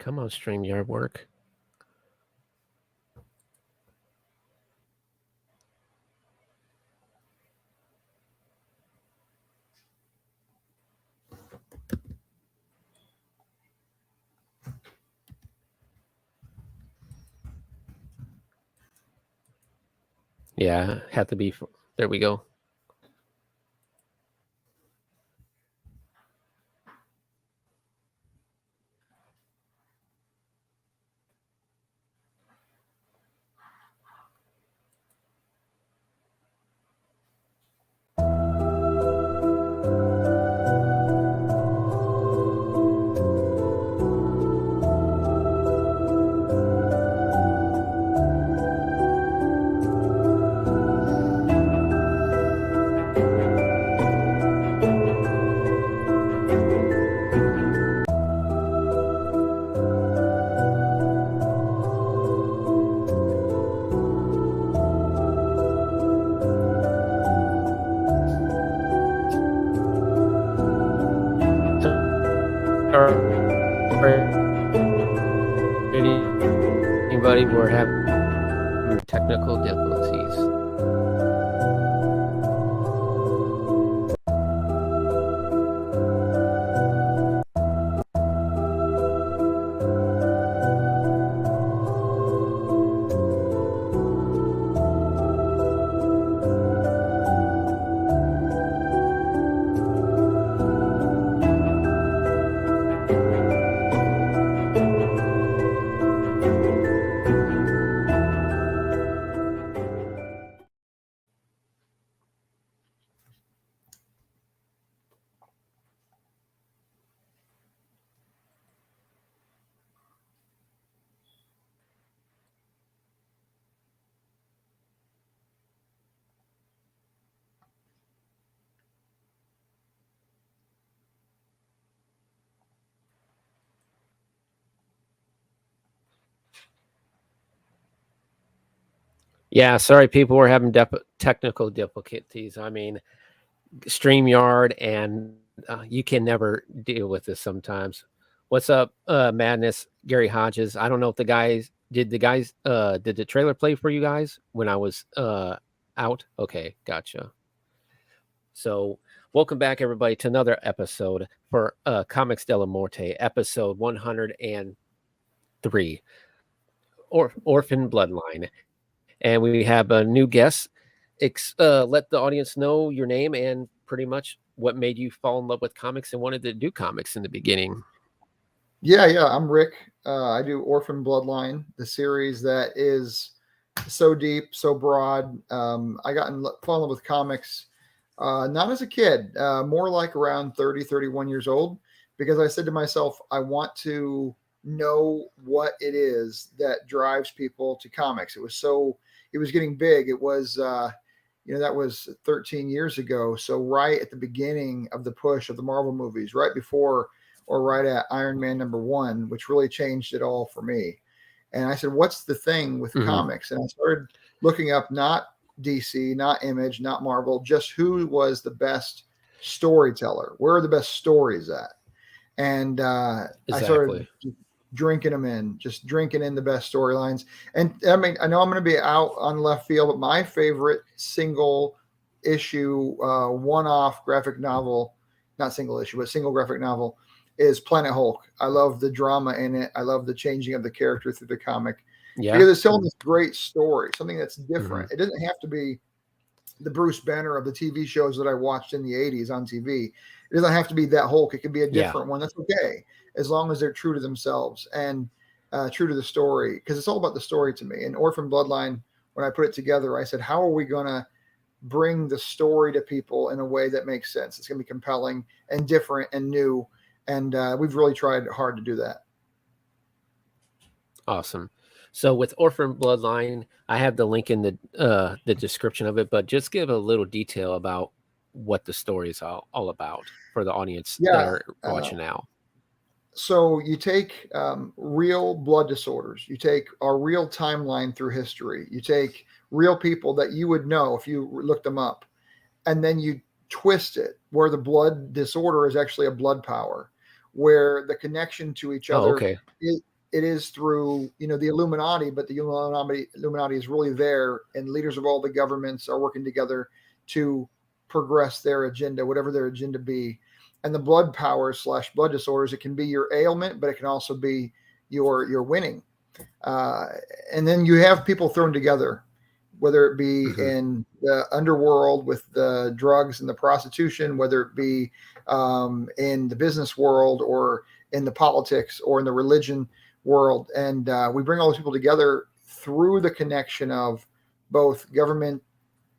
Come on, StreamYard work. Yeah, had to be. There we go. Anybody, we're having technical difficulties. Yeah, sorry, people were having technical difficulties. I mean, StreamYard, and you can never deal with this sometimes. What's up, Madness? Gary Hodges. I don't know if the guys did the trailer play for you guys when I was out? Okay, gotcha. So, welcome back, everybody, to another episode for Comics de la Morte, episode 103, Orphan Bloodline. And we have a new guest. Let the audience know your name and pretty much what made you fall in love with comics and wanted to do comics in the beginning. Yeah, I'm Rick. I do Orphan Bloodline, the series that is so deep, so broad. I fall in love with comics not as a kid, more like around 30, 31 years old, because I said to myself, I want to know what it is that drives people to comics. It was getting big. It was, that was 13 years ago. So right at the beginning of the push of the Marvel movies, right before or right at Iron Man #1, which really changed it all for me. And I said, what's the thing with comics? And I started looking up not DC, not Image, not Marvel, just who was the best storyteller. Where are the best stories at? And Exactly. I started drinking them in, just drinking in the best storylines. And I mean, I know I'm going to be out on left field, but my favorite single issue, one-off graphic novel, not single issue, but single graphic novel, is Planet Hulk. I love the drama in it. I love the changing of the character through the comic. Yeah. Because it's telling this great story, something that's different. It doesn't have to be the Bruce Banner of the TV shows that I watched in the 80s on TV. It doesn't have to be that Hulk. It could be a different one. That's okay, as long as they're true to themselves and true to the story, because it's all about the story to me. And Orphan Bloodline, when I put it together, I said, how are we going to bring the story to people in a way that makes sense? It's going to be compelling and different and new. And we've really tried hard to do that. Awesome. So with Orphan Bloodline, I have the link in the description of it, but just give a little detail about what the story is all about for the audience that are watching now. So you take real blood disorders, you take our real timeline through history, you take real people that you would know if you looked them up, and then you twist it where the blood disorder is actually a blood power, where the connection to each other it is through, you know, the Illuminati, but the Illuminati is really there, and leaders of all the governments are working together to progress their agenda, whatever their agenda be. And the blood powers / blood disorders, it can be your ailment, but it can also be your winning. And then you have people thrown together, whether it be in the underworld with the drugs and the prostitution, whether it be in the business world or in the politics or in the religion world. And we bring all those people together through the connection of both government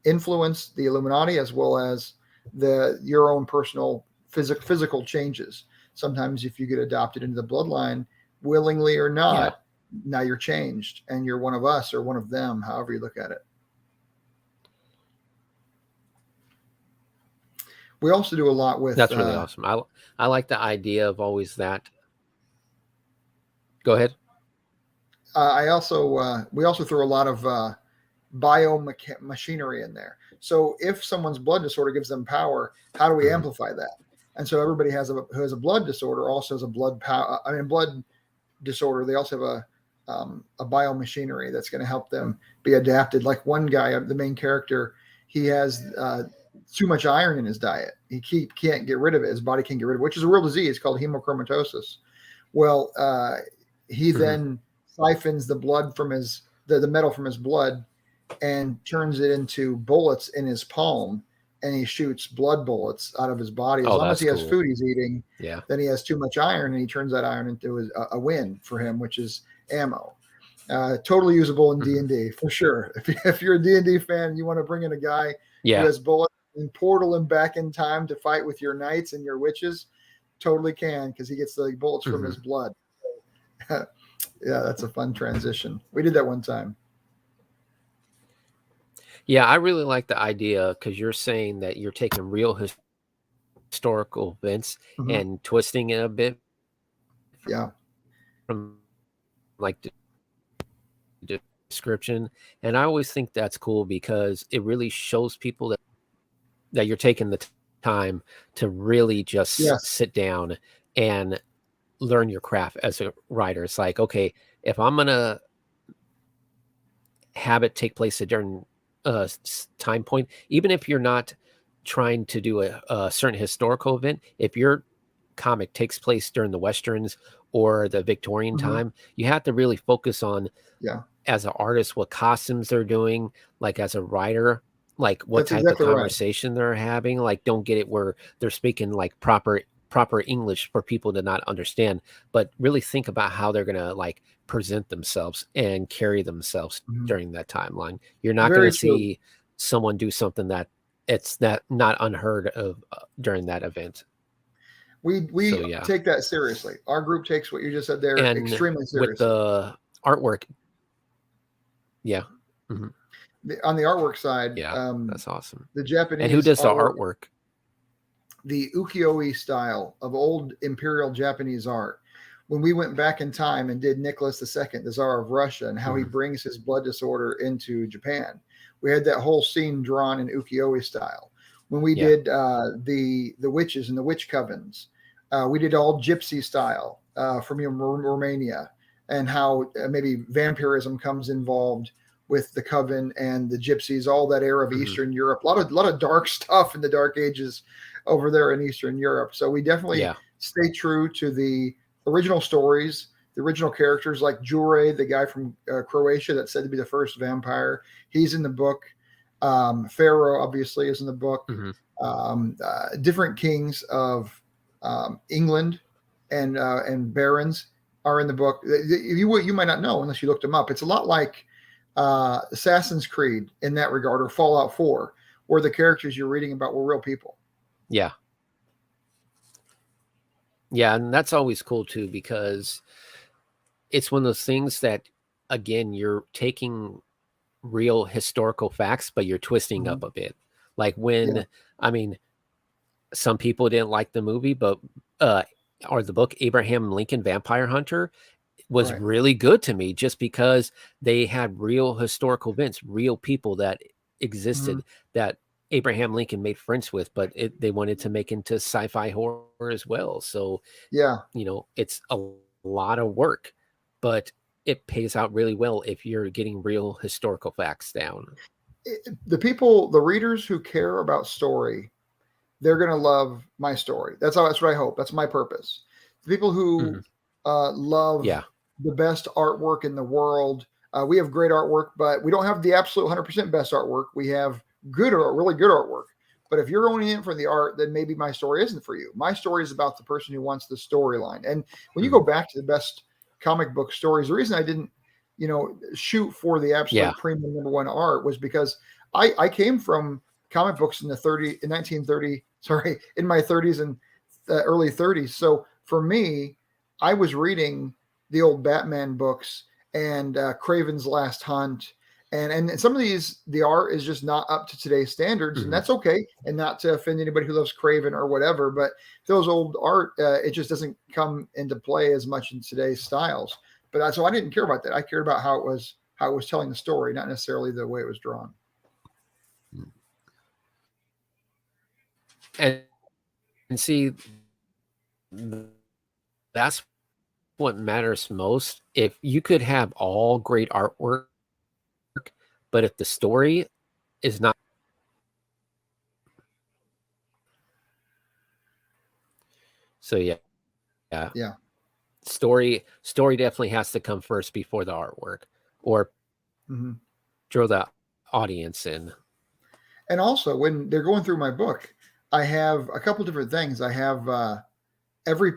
influence, the Illuminati, as well as your own personal physical changes. Sometimes if you get adopted into the bloodline, willingly or not, now you're changed and you're one of us or one of them, however you look at it. We also do a lot with... That's really awesome. I like the idea of always that. Go ahead. We also throw a lot of biomachinery in there. So if someone's blood disorder gives them power, how do we amplify that? And so everybody who has a blood disorder also has a blood disorder. They also have a biomachinery that's going to help them be adapted. Like one guy, the main character, he has too much iron in his diet. He can't get rid of it. His body can't get rid of it, which is a real disease called hemochromatosis. Well, he then siphons the blood from the metal from his blood and turns it into bullets in his palm, and he shoots blood bullets out of his body. As long as he has food he's eating, then he has too much iron, and he turns that iron into a win for him, which is ammo. Totally usable in D&D for sure. If you're a D&D fan, you want to bring in a guy who has bullets and portal him back in time to fight with your knights and your witches, totally can, because he gets the bullets from his blood. Yeah, that's a fun transition. We did that one time. Yeah, I really like the idea, because you're saying that you're taking real historical events and twisting it a bit. Yeah. From like the description. And I always think that's cool, because it really shows people that you're taking the time to really just sit down and learn your craft as a writer. It's like, okay, if I'm going to have it take place at during time point, even if you're not trying to do a certain historical event, if your comic takes place during the Westerns or the Victorian time, you have to really focus on, as an artist, what costumes they're doing, like as a writer, like what type of conversation they're having. Like, don't get it where they're speaking like proper English for people to not understand, but really think about how they're going to like present themselves and carry themselves during that timeline. You're not going to see someone do something that it's not unheard of during that event. We take that seriously. Our group takes what you just said there extremely seriously. With the artwork. Yeah. On the artwork side, that's awesome. The Japanese, and who does the artwork? The ukiyo-e style of old imperial Japanese art. When we went back in time and did Nicholas II, the Tsar of Russia, and how he brings his blood disorder into Japan, we had that whole scene drawn in ukiyo-e style. When we did the witches and the witch covens, we did all gypsy style from Romania, and how maybe vampirism comes involved with the coven and the gypsies, all that era of Eastern Europe. A lot of dark stuff in the Dark Ages over there in Eastern Europe. So we definitely stay true to the original stories, the original characters, like Jure, the guy from Croatia that's said to be the first vampire. He's in the book. Pharaoh obviously is in the book. Different kings of England and barons are in the book. You might not know unless you looked them up. It's a lot like Assassin's Creed in that regard, or Fallout 4, where the characters you're reading about were real people. Yeah, and that's always cool too, because it's one of those things that, again, you're taking real historical facts, but you're twisting up a bit. Like when, I mean, some people didn't like the movie, but or the book Abraham Lincoln Vampire Hunter was really good to me, just because they had real historical events, real people that existed that Abraham Lincoln made friends with, but they wanted to make into sci-fi horror as well. So, you know, it's a lot of work. but it pays out really well if you're getting real historical facts down. The readers who care about story, they're going to love my story. That's what I hope. That's my purpose. The people who love the best artwork in the world, we have great artwork, but we don't have the absolute 100% best artwork. We have really good artwork. But if you're only in for the art, then maybe my story isn't for you. My story is about the person who wants the storyline. And when you go back to the best comic book stories, the reason I didn't, shoot for the absolute premium #1 art was because I came from comic books in my 30s and early 30s. So for me, I was reading the old Batman books and Craven's Last Hunt. And some of these, the art is just not up to today's standards, and that's okay. And not to offend anybody who loves Craven or whatever, but those old art, it just doesn't come into play as much in today's styles. But so I didn't care about that. I cared about how it was telling the story, not necessarily the way it was drawn. And see, that's what matters most. If you could have all great artwork, but if the story is not, so yeah. Story definitely has to come first before the artwork, or draw the audience in. And also, when they're going through my book, I have a couple different things. I have every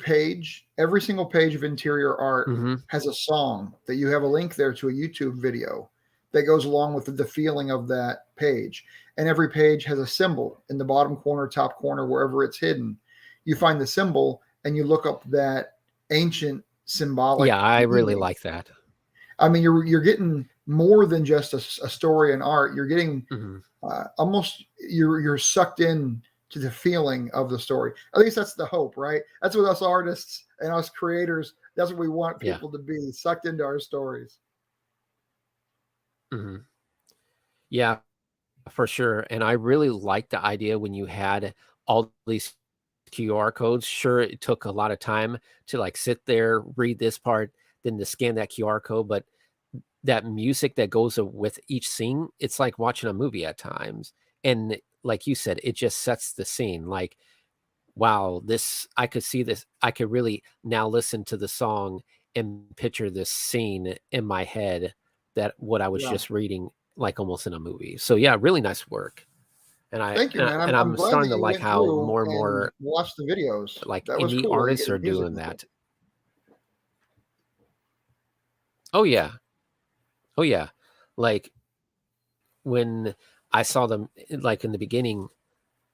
single page of interior art has a song that you have a link there to a YouTube video that goes along with the feeling of that page. And every page has a symbol in the bottom corner, top corner, wherever it's hidden. You find the symbol and you look up that ancient symbolic. Yeah, I really like that. I mean, you're getting more than just a story and art. You're getting almost you're sucked in to the feeling of the story. At least that's the hope, right? That's what us artists and us creators, that's what we want people to be, sucked into our stories. Yeah, for sure. And I really like the idea when you had all these QR codes. Sure, it took a lot of time to like sit there, read this part, then to scan that QR code, but that music that goes with each scene, it's like watching a movie at times. And like you said, it just sets the scene. Like, wow, I could see this. I could really now listen to the song and picture this scene in my head, that what I was just reading, like almost in a movie. So yeah, really nice work. And thank you, man. I'm starting to like how more and more watch the videos. Like indie artists are doing that. Oh yeah. Like when I saw them, like in the beginning,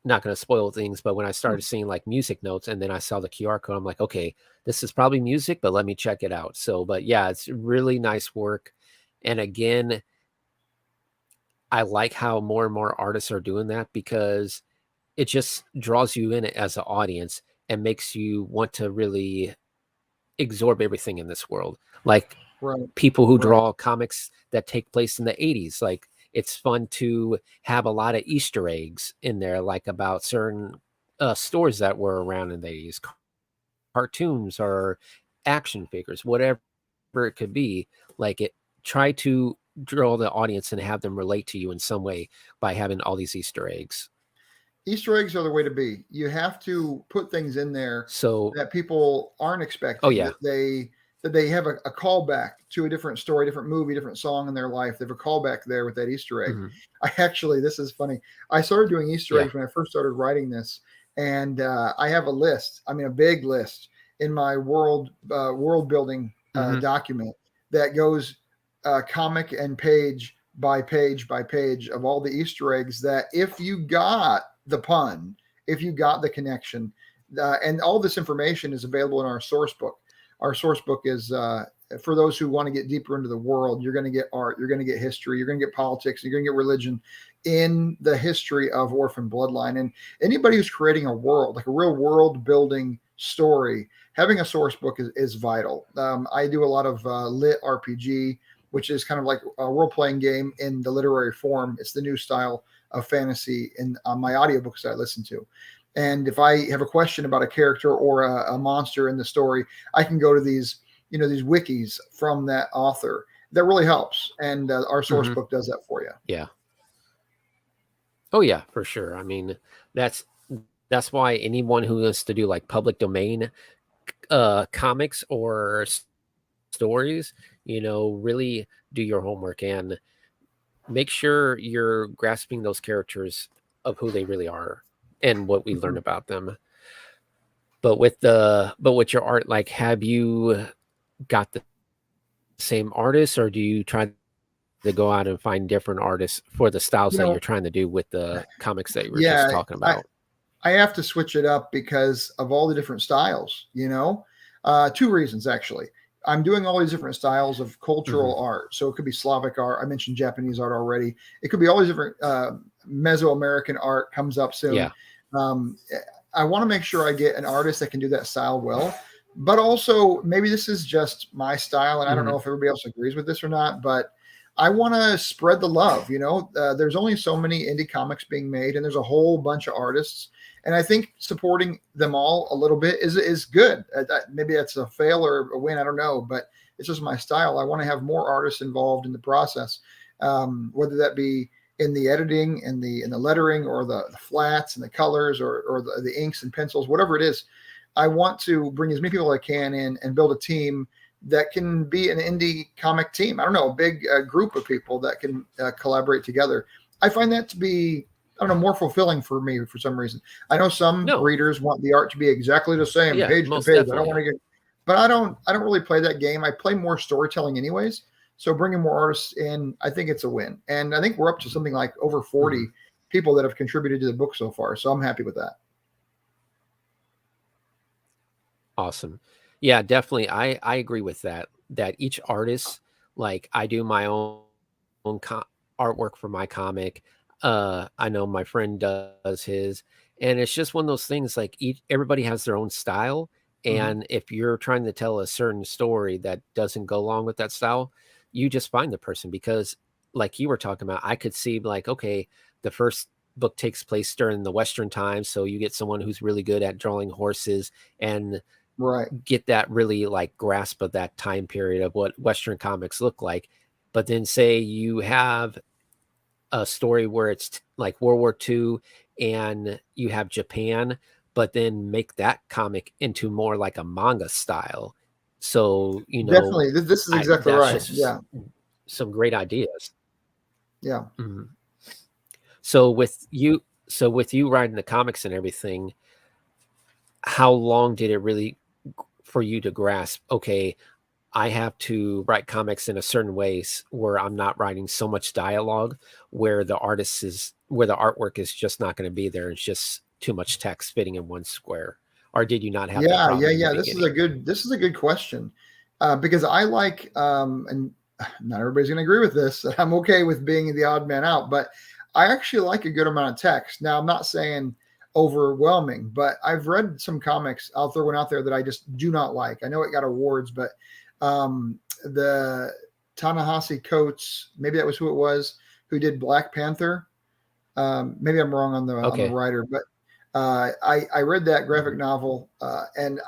not going to spoil things, but when I started seeing like music notes and then I saw the QR code, I'm like, okay, this is probably music, but let me check it out. So, but yeah, it's really nice work. And again, I like how more and more artists are doing that, because it just draws you in as an audience and makes you want to really absorb everything in this world. Like people who draw comics that take place in the 80s, like it's fun to have a lot of Easter eggs in there, like about certain stores that were around in the 80s, cartoons or action figures, whatever it could be. Like try to draw the audience and have them relate to you in some way by having all these Easter eggs. Easter eggs are the way to be. You have to put things in there so that people aren't expecting. Oh yeah. That they have a callback to a different story, different movie, different song in their life. They have a callback there with that Easter egg. This is funny. I started doing Easter eggs when I first started writing this. And I have a list. I mean, a big list in my world building document that goes comic and page by page by page of all the Easter eggs that if you got the pun, if you got the connection, and all this information is available in our source book. Our source book is for those who want to get deeper into the world. You're going to get art, you're going to get history, you're going to get politics, you're going to get religion in the history of Orphan Bloodline. And anybody who's creating a world, like a real world building story, having a source book is vital. I do a lot of lit RPG, which is kind of like a role-playing game in the literary form. It's the new style of fantasy in my audiobooks that I listen to. And if I have a question about a character or a monster in the story, I can go to these these wikis from that author. That really helps, and our source Mhm. book does that for you. Yeah. Oh yeah, for sure. I mean, that's that's why anyone who wants to do like public domain comics or stories, really do your homework and make sure you're grasping those characters of who they really are and what we learn Mhm. about them. But with your art, like, have you got the same artists, or do you try to go out and find different artists for the styles You that you're know, trying to do with the comics that you were just yeah, talking I, about? I have to switch it up because of all the different styles, two reasons actually. I'm doing all these different styles of Hmm. cultural art. So it could be Slavic art. I mentioned Japanese art already. It could be all these different Mesoamerican art comes up soon. Yeah. Um, I want to make sure I get an artist that can do that style well. But also, maybe this is just my style, and I don't Hmm. know if everybody else agrees with this or not. But I want to spread the love. There's only so many indie comics being made, and there's a whole bunch of artists, and I think supporting them all a little bit is good. Maybe that's a fail or a win. I don't know, but it's just my style. I want to have more artists involved in the process, whether that be in the editing and the lettering or the flats and the colors or the inks and pencils, whatever it is. I want to bring as many people as I can in and build a team that can be an indie comic team. I don't know, a big group of people that can collaborate together. I find that to be, I don't know, more fulfilling for me for some reason. I know some No. readers want the art to be exactly the same, Yeah, page to most page. I don't want definitely. to get, but I don't really play that game. I play more storytelling anyways. So bringing more artists in, I think it's a win. And I think we're up to something like over 40 Hmm. people that have contributed to the book so far. So I'm happy with that. Awesome. Yeah, definitely. I agree with that. That each artist, like, I do my own artwork for my comic. I know my friend does his, and it's just one of those things. Like, everybody has their own style, Mhm. and if you're trying to tell a certain story that doesn't go along with that style, you just find the person because, like you were talking about, I could see like, okay, the first book takes place during the Western times, so you get someone who's really good at drawing horses and Right. get that really like grasp of that time period of what Western comics look like. But then say you have a story where it's like World War II and you have Japan, but then make that comic into more like a manga style. So, Definitely. This is exactly that's right. just Yeah. some great ideas. Yeah. Mhm. So with you writing the comics and everything, how long did it really for you to grasp, okay, I have to write comics in a certain ways where I'm not writing so much dialogue, where the artwork is just not going to be there. It's just too much text fitting in one square. Or did you not have that Yeah, yeah, problem in the yeah. This is a beginning? good this is a good question. Because I like and not everybody's gonna agree with this. I'm okay with being the odd man out, but I actually like a good amount of text. Now I'm not saying overwhelming, but I've read some comics. I'll throw one out there that I just do not like. I know it got awards, but the Ta-Nehisi Coates, maybe that was who it was, who did Black Panther. Maybe I'm wrong on the Okay. writer, but I read that graphic novel and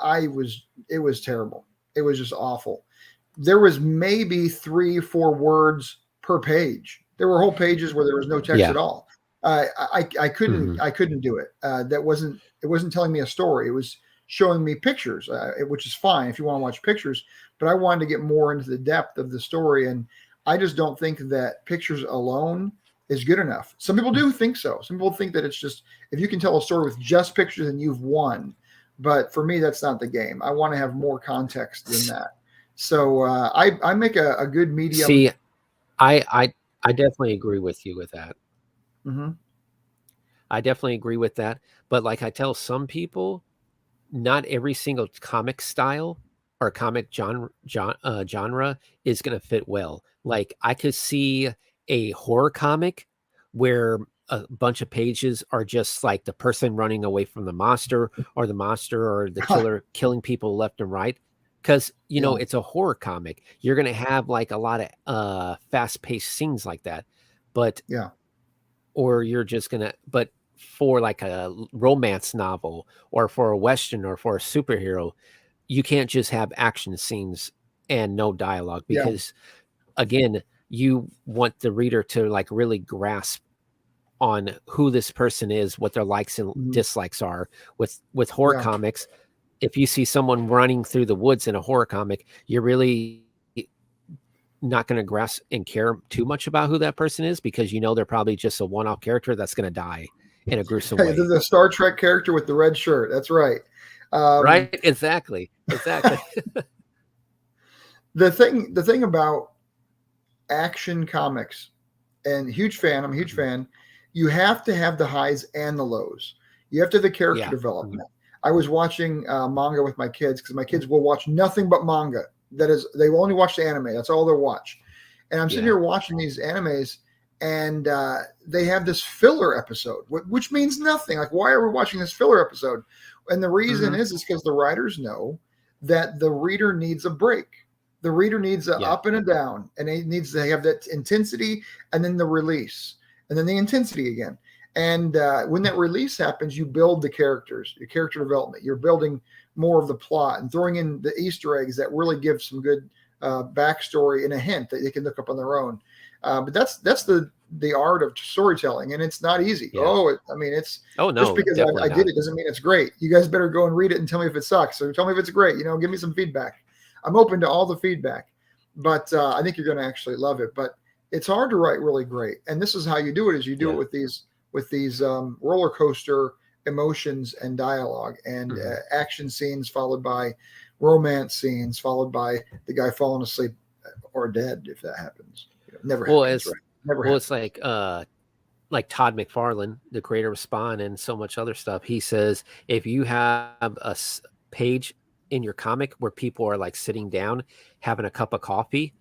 it was terrible. It was just awful. There was maybe 3 4 words per page. There were whole pages where there was no text at Yeah. all. I couldn't Hmm. I couldn't do it. It wasn't telling me a story. It was showing me pictures, which is fine if you want to watch pictures. But I wanted to get more into the depth of the story, and I just don't think that pictures alone is good enough. Some people do think so. Some people think that it's just if you can tell a story with just pictures, then you've won. But for me, that's not the game. I want to have more context than that. So I make a good medium. See, I definitely agree with you with that. Mhm. I definitely agree with that. But like I tell some people, not every single comic style or comic genre is going to fit well. Like I could see a horror comic where a bunch of pages are just like the person running away from the monster or the killer killing people left and right. Because Yeah, it's a horror comic. You're gonna have like a lot of fast-paced scenes like that. But yeah, or you're just gonna but for like a romance novel or for a western or for a superhero, you can't just have action scenes and no dialogue, because again, you want the reader to like really grasp on who this person is, what their likes and dislikes are. With horror comics, if you see someone running through the woods in a horror comic, you're really not going to grasp and care too much about who that person is, because you know they're probably just a one-off character that's going to die in a gruesome way. The Star Trek character with the red shirt. That's right. Right? Exactly. The thing about action comics, and I'm a huge fan, you have to have the highs and the lows. You have to have the character development. I was watching manga with my kids, because my kids will watch nothing but manga. That is, they will only watch the anime. That's all they'll watch. And I'm sitting here watching these animes, and they have this filler episode, which means nothing. Like, why are we watching this filler episode? And the reason is because the writers know that the reader needs a break. The reader needs an up and a down, and it needs to have that intensity, and then the release, and then the intensity again. And when that release happens, you build the characters, your character development. You're building more of the plot and throwing in the Easter eggs that really give some good backstory and a hint that they can look up on their own. But that's the art of storytelling, and it's not easy. Yeah. Just because I did it doesn't mean it's great. You guys better go and read it and tell me if it sucks. So tell me if it's great. Give me some feedback. I'm open to all the feedback, but I think you're going to actually love it. But it's hard to write really great, and this is how you do it: is you do it with these roller coaster emotions and dialogue, and action scenes followed by romance scenes, followed by the guy falling asleep or dead if that happens. Never happens. It's like Todd McFarlane, the creator of Spawn and so much other stuff. He says if you have a page in your comic where people are like sitting down having a cup of coffee,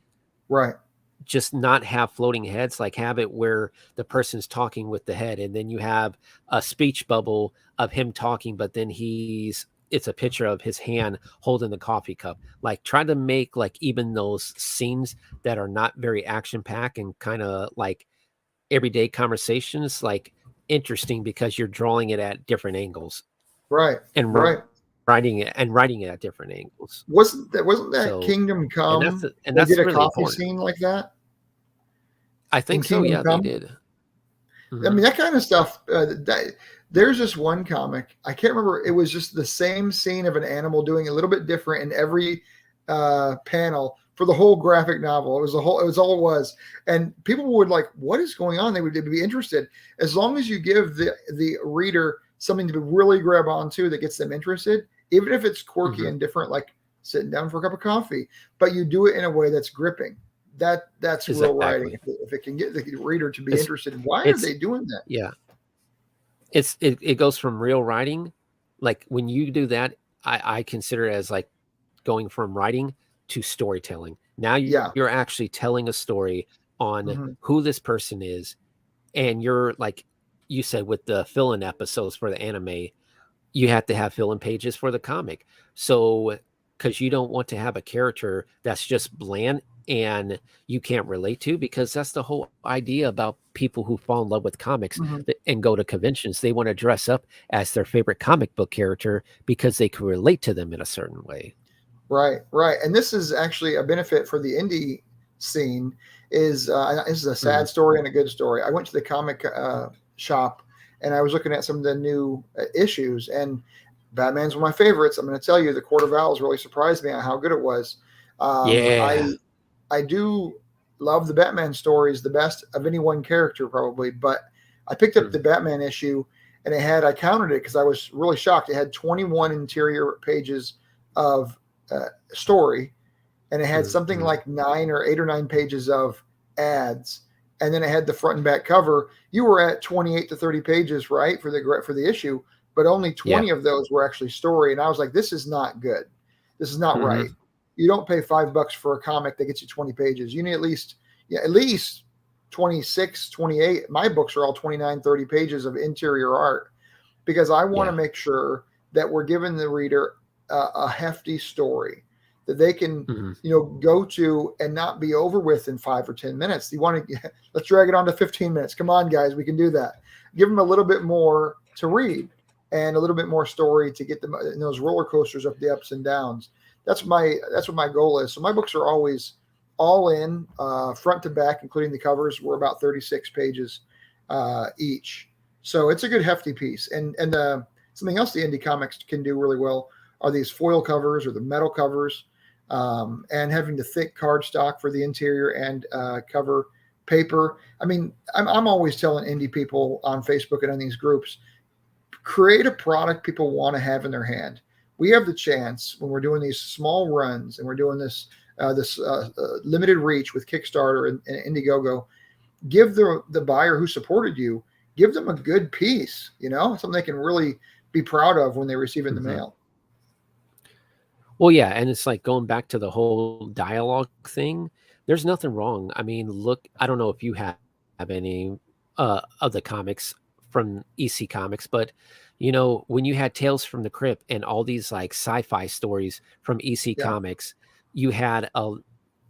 right, just not have floating heads, like have it where the person's talking with the head, and then you have a speech bubble of him talking, but then it's a picture of his hand holding the coffee cup. Like, try to make like even those scenes that are not very action packed and kind of like everyday conversations, like interesting, because you're drawing it at different angles, right, and writing it at different angles. Wasn't that Kingdom Come? And that's did a really coffee important. Scene like that? I think so. Yeah, they did. I mean, that kind of stuff. There's this one comic, I can't remember. It was just the same scene of an animal doing a little bit different in every panel for the whole graphic novel. It was all it was, and people would like, "What is going on?" They would be interested, as long as you give the reader something to really grab onto that gets them interested, even if it's quirky and different, like sitting down for a cup of coffee. But you do it in a way that's gripping. That's real writing. If it can get the reader to be interested, why are they doing that? Yeah. It goes from real writing. Like when you do that, I consider it as like going from writing to storytelling. Now you're actually telling a story on who this person is. And you're like you said, with the fill-in episodes for the anime, you have to have fill-in pages for the comic. So, because you don't want to have a character that's just bland and you can't relate to, because that's the whole idea about people who fall in love with comics and go to conventions. They want to dress up as their favorite comic book character because they can relate to them in a certain way. Right. And this is actually a benefit for the indie scene. This is a sad story and a good story. I went to the comic shop and I was looking at some of the new issues, and Batman's one of my favorites. I'm going to tell you, the Court of Owls really surprised me on how good it was. I do love the Batman stories the best of any one character probably, but I picked up the Batman issue and I counted it because I was really shocked. It had 21 interior pages of story, and it had something like 8 or 9 pages of ads, and then it had the front and back cover. You were at 28 to 30 pages, right, for the issue, but only 20 of those were actually story. And I was like, this is not good. This is not right. You don't pay $5 for a comic that gets you 20 pages. You need at least 26, 28. My books are all 29, 30 pages of interior art, because I want to make sure that we're giving the reader a hefty story that they can, go to and not be over with in 5 or 10 minutes. You want to, let's drag it on to 15 minutes. Come on, guys, we can do that. Give them a little bit more to read and a little bit more story to get them in those roller coasters of the ups and downs. that's what my goal is. So my books are always all in, front to back, including the covers. We're about 36 pages each, so it's a good hefty piece. And something else the indie comics can do really well are these foil covers or the metal covers, and having the thick cardstock for the interior and cover paper. I mean, I'm always telling indie people on Facebook and on these groups, create a product people want to have in their hand. We have the chance when we're doing these small runs and we're doing this limited reach with Kickstarter and Indiegogo. Give the buyer who supported you, give them a good piece, something they can really be proud of when they receive it in the mail. Well, yeah, and it's like going back to the whole dialogue thing. There's nothing wrong. I mean, look, I don't know if you have any of the comics from EC Comics, but when you had Tales from the Crypt and all these like sci-fi stories from EC Comics, you had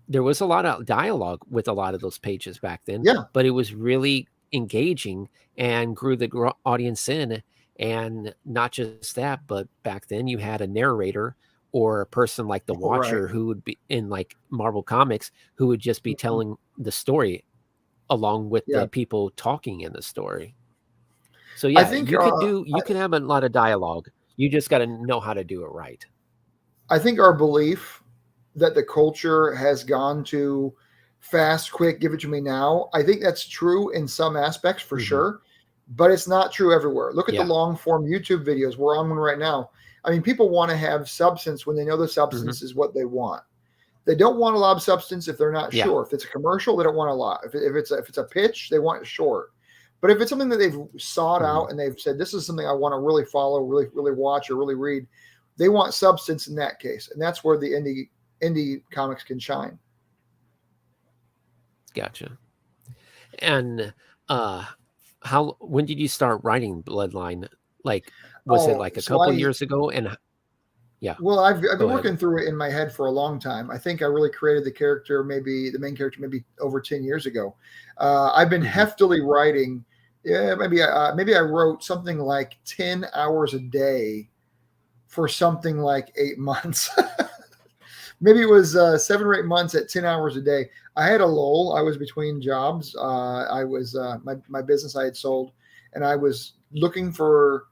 there was a lot of dialogue with a lot of those pages back then. Yeah. But it was really engaging and grew the audience in. And not just that, but back then you had a narrator or a person like the Watcher who would be in like Marvel Comics, who would just be telling the story along with the people talking in the story. So yeah, I think you can have a lot of dialogue. You just got to know how to do it right. I think our belief that the culture has gone to fast, quick, give it to me now, I think that's true in some aspects for sure, but it's not true everywhere. Look at the long form YouTube videos. We're on one right now. I mean, people want to have substance when they know the substance is what they want. They don't want a lot of substance if they're not sure. If it's a commercial, they don't want a lot. If it's a pitch, they want it short. But if it's something that they've sought out and they've said, this is something I want to really follow, really, really watch, or really read, they want substance in that case. And that's where the indie comics can shine. Gotcha. And when did you start writing Bloodline? Like, was it like a couple years ago? And well, I've been working through it in my head for a long time. I think I really created the main character, maybe over 10 years ago. I've been heftily writing. Yeah, maybe I wrote something like 10 hours a day for something like 8 months. Maybe it was 7 or 8 months at 10 hours a day. I had a lull. I was between jobs. I was my business I had sold, and I was looking for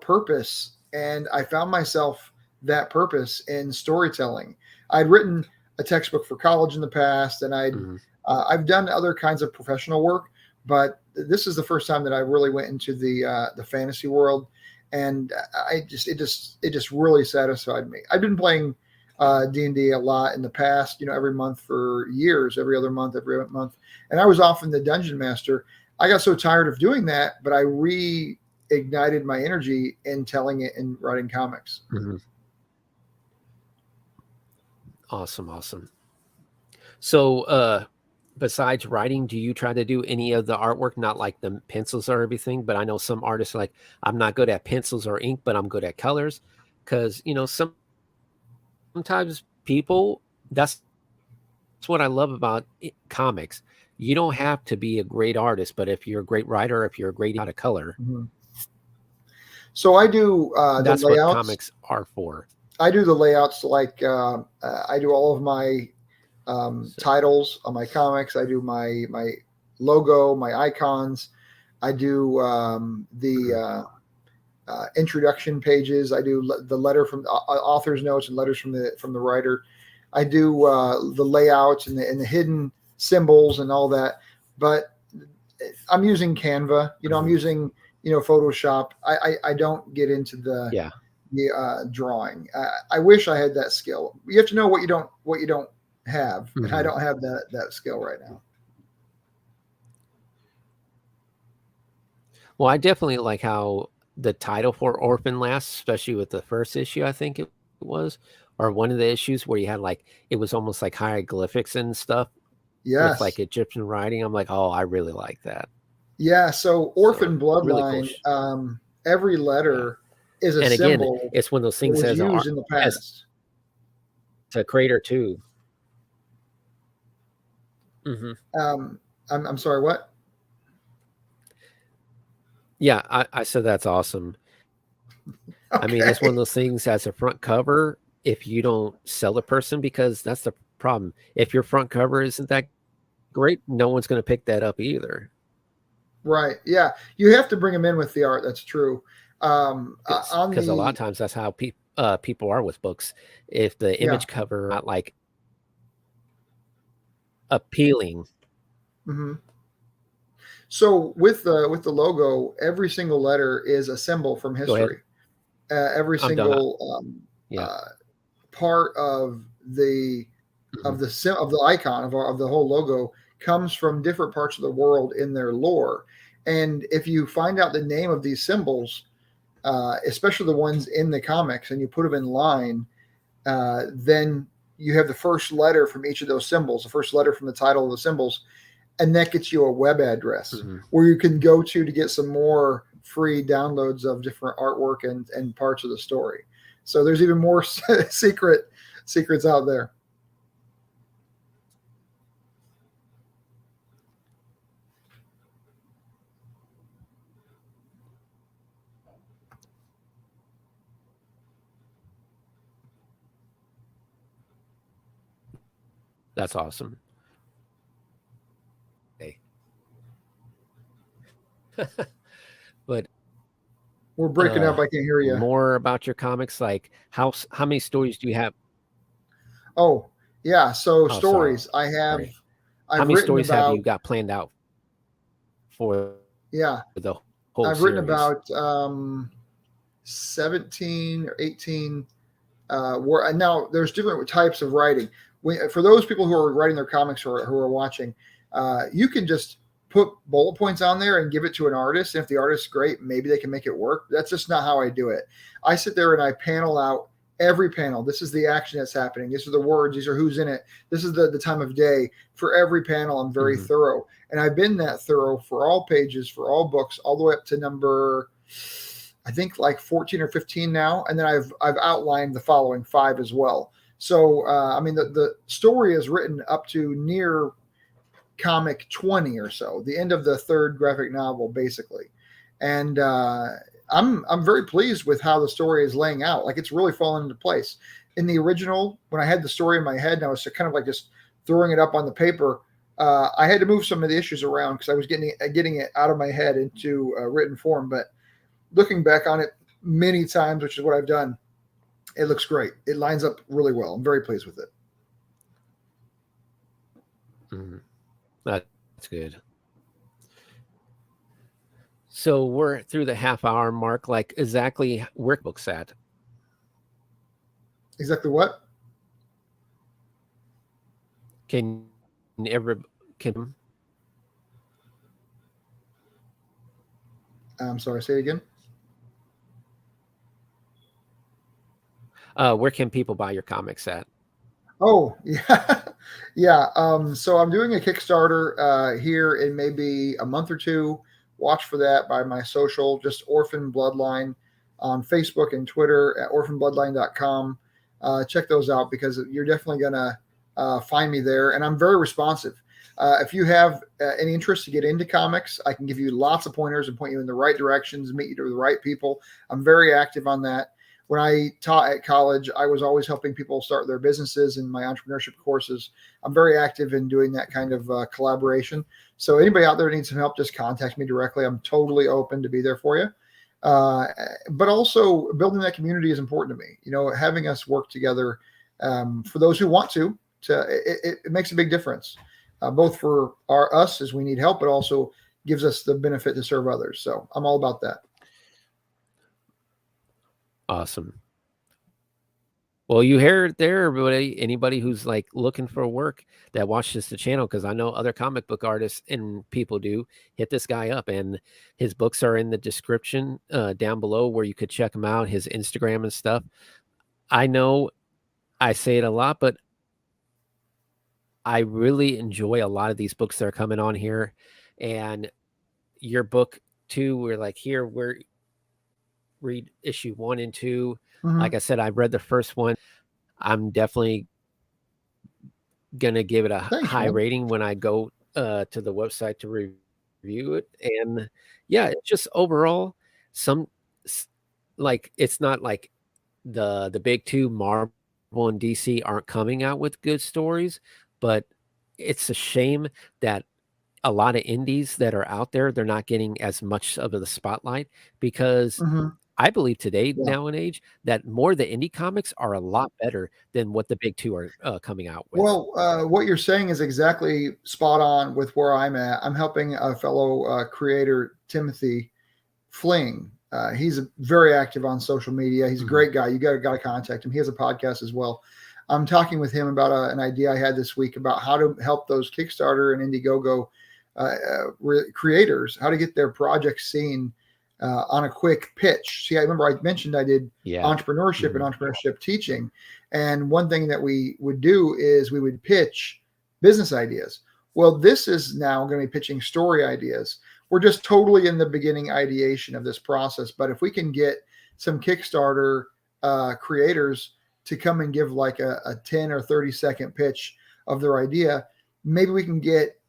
purpose. And I found myself that purpose in storytelling. I'd written a textbook for college in the past, and I've done other kinds of professional work, but this is the first time that I really went into the fantasy world, and it just really satisfied me. I've been playing D&D a lot in the past, every month for years, every other month, every month, and I was often the dungeon master. I got so tired of doing that, but I ignited my energy in telling it and writing comics. Awesome. So besides writing, do you try to do any of the artwork, not like the pencils or everything? But I know some artists are like, I'm not good at pencils or ink, but I'm good at colors. Because sometimes people, that's what I love about comics. You don't have to be a great artist, but if you're a great writer, if you're a great out of color. So I do that's the layouts. What comics are for. I do the layouts like I do all of my titles on my comics. I do my logo, my icons. I do the introduction pages. I do the letter from author's notes and letters from the writer. I do the layouts and the hidden symbols and all that. But I'm using Canva. I'm using Photoshop. I don't get into the drawing. I wish I had that skill. You have to know what you don't have, and I don't have that skill right now. Well, I definitely like how the title for Orphan lasts, especially with the first issue, I think it was, or one of the issues where you had it was almost like hieroglyphics and stuff. Yes. With like Egyptian writing. I'm like, oh, I really like that. Yeah. So Orphan Bloodline, really cool. Every letter is a symbol. Again, it's one of those things that was used in the past. To creator too. I'm sorry, what? Yeah, I said that's awesome. Okay. I mean, it's one of those things as a front cover. if you don't sell a person, because that's the problem. If your front cover isn't that great, no one's going to pick that up either. Right. Yeah. You have to bring them in with the art. That's true. On Because a lot of the times that's how people are with books. If the yeah. image cover not like appealing. hmm So with the logo, every single letter is a symbol from Go ahead. history. Every I'm done. single Yeah. part of the Mhm. of the icon of the whole logo comes from different parts of the world in their lore. And if you find out the name of these symbols, especially the ones in the comics, and you put them in line, then you have the first letter from each of those symbols, the first letter from the title of the symbols, and that gets you a web address Mhm. where you can go to get some more free downloads of different artwork and parts of the story. So there's even more secrets out there. That's awesome. Okay. But We're breaking up. I can't hear you. more about your comics, like how many stories do you have? Oh, yeah. So Oh, stories. sorry. How I've many written stories have about you got planned out for yeah, the whole I've written series? about 17 or 18 where now there's different types of writing. For those people who are writing their comics or who are watching, you can just put bullet points on there and give it to an artist. And if the artist's great, maybe they can make it work. That's just not how I do it. I sit there and I panel out every panel. This is the action that's happening. These are the words. These are who's in it. This is the time of day. For every panel, I'm very Mhm. thorough. And I've been that thorough for all pages, for all books, all the way up to number I think like 14 or 15 now, and then I've outlined the following 5 as well. So I mean the story is written up to near comic 20 or so, the end of the third graphic novel basically, and I'm very pleased with how the story is laying out. Like it's really fallen into place. In the original, when I had the story in my head and I was kind of like just throwing it up on the paper, I had to move some of the issues around because I was getting it out of my head into written form, but looking back on it many times, which is what I've done, it looks great. It lines up really well. I'm very pleased with it. Mhm. That's good. So we're through the half-hour mark. Like exactly where books at? Exactly what? Can ever can I'm sorry, say it again. where can people buy your comics at? Oh, yeah. Yeah. So I'm doing a Kickstarter here in maybe a month or two. Watch for that by my social, just Orphan Bloodline on Facebook and Twitter at orphanbloodline.com. Check those out because you're definitely going to find me there. And I'm very responsive. If you have any interest to get into comics, I can give you lots of pointers and point you in the right directions, meet you to the right people. I'm very active on that. When I taught at college, I was always helping people start their businesses in my entrepreneurship courses. I'm very active in doing that kind of collaboration. So anybody out there needs some help, just contact me directly. I'm totally open to be there for you. But also building that community is important to me. You know, having us work together for those who want to it makes a big difference, both for us as we need help, but also gives us the benefit to serve others. So I'm all about that. Awesome. Well, you hear it there, everybody. Anybody who's like looking for work that watches the channel, because I know other comic book artists and people do, hit this guy up. And his books are in the description down below where you could check him out, his Instagram and stuff. I know I say it a lot, but I really enjoy a lot of these books that are coming on here. And your book too, we're like, here, we're read issue 1 and 2. Mm-hmm. Like I said, I read the first one. I'm definitely gonna give it a Thanks, high man. rating when I go to the website to review it. And yeah, it's just overall some like it's not like the big two Marvel Marvel and DC aren't coming out with good stories, but it's a shame that a lot of indies that are out there, they're not getting as much of the spotlight because Hmm. I believe today, Yeah. now and age, that more the indie comics are a lot better than what the big two are coming out with. Well, what you're saying is exactly spot on with where I'm at. I'm helping a fellow creator, Timothy Fling. He's very active on social media. He's a Mhm. great guy. You got to contact him. He has a podcast as well. I'm talking with him about an idea I had this week about how to help those Kickstarter and Indiegogo creators, how to get their projects seen on a quick pitch. See, I remember I mentioned I did Yeah. entrepreneurship and Mhm. entrepreneurship teaching. And one thing that we would do is we would pitch business ideas. Well, this is now going to be pitching story ideas. We're just totally in the beginning ideation of this process. But if we can get some Kickstarter creators to come and give like a 10 or 30-second pitch of their idea, maybe we can get